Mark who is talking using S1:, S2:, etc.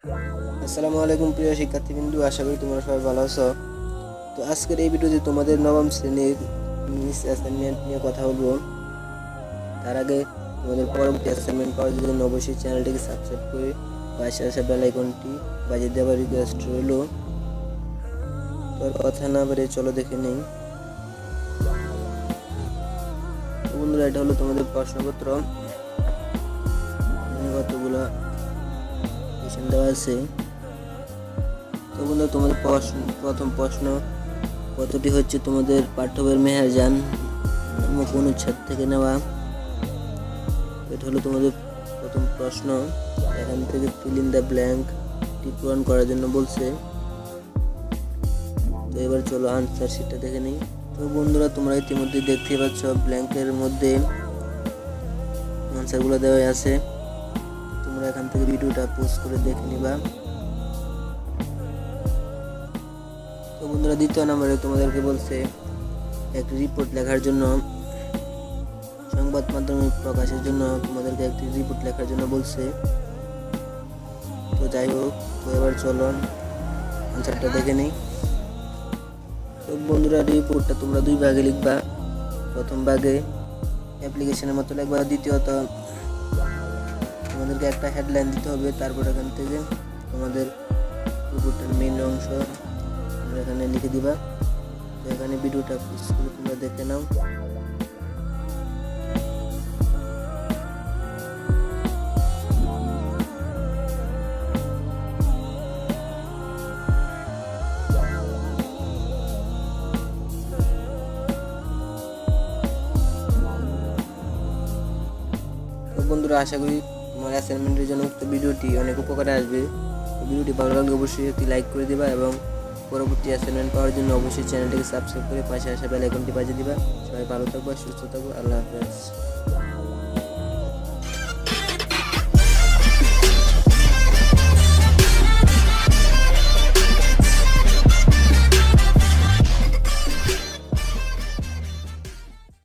S1: আসসালামু আলাইকুম প্রিয় শিক্ষার্থীবৃন্দ, আশা করি তোমরা সবাই ভালো আছো। তো আজকের এই ভিডিওতে তোমাদের নবম শ্রেণীর ইংলিশ অ্যাসাইনমেন্ট নিয়ে কথা বলবো। তার আগে তোমাদের পরবর্তী অ্যাসাইনমেন্ট পাওয়ার জন্য অবশ্যই চ্যানেলটিকে সাবস্ক্রাইব করে পাশে আসা বেল আইকনটি বাজিয়ে দেওয়ার রিকোয়েস্ট রইল। তো আর কথা না বলে চলো দেখে নেই। তো বন্ধুরা, এটা হলো তোমাদের প্রশ্নপত্র, কতগুলো কোশ্চেন দেওয়া আছে। তো বন্ধুরা, তোমাদের প্রথম প্রশ্ন, কতটি হচ্ছে তোমাদের পাঠ্য বইয়ের মেহেরজান নামক অনুচ্ছেদ থেকে নেওয়া। এটা হলো তোমাদের প্রথম প্রশ্ন। এখান থেকে ফিল ইন দ্য ব্ল্যাঙ্কটি পূরণ করার জন্য বলছে। তো এবার চলো আনসার শিটটা দেখে নিই। তো বন্ধুরা, তোমরা ইতিমধ্যে দেখতেই পাচ্ছ ব্ল্যাঙ্কের মধ্যে আনসারগুলো দেওয়া আছে। তোমরা এখান থেকে ভিডিওটা পোস্ট করে দেখে নিবা। তো বন্ধুরা, দ্বিতীয় নম্বরে তোমাদেরকে বলছে একটি রিপোর্ট লেখার জন্য, সংবাদ মাধ্যমে প্রকাশের জন্য তোমাদেরকে একটি রিপোর্ট লেখার জন্য বলছে। তো যাই হোক, তো এবার চলো আনসারটা দেখে নিই। তো বন্ধুরা, রিপোর্টটা তোমরা দুই ভাগে লিখবা। প্রথম ভাগে অ্যাপ্লিকেশনের মতো লিখবা, দ্বিতীয়ত তোমাদেরকে একটা হেডলাইন দিতে হবে। তারপর এখান থেকে তোমাদের রিপোর্টের মেইন অংশ তোমরা এখানে লিখে দিবা। তো এখানে ভিডিওটা তোমরা দেখে নাও। তো বন্ধুরা, আশা করি তোমার অ্যাসাইনমেন্টের জন্য উক্ত ভিডিওটি অনেক উপকারে আসবে। ভিডিওটি ভালো লাগলে অবশ্যই একটি লাইক করে দিবা এবং পরবর্তী অ্যাসাইনমেন্ট পাওয়ার জন্য অবশ্যই চ্যানেলটিকে সাবস্ক্রাইব করে পাশে আসা বেল আইকনটি বাজিয়ে দিবা। সবাই ভালো থাকবা, সুস্থ থাকবো। আল্লাহ হাফেজ।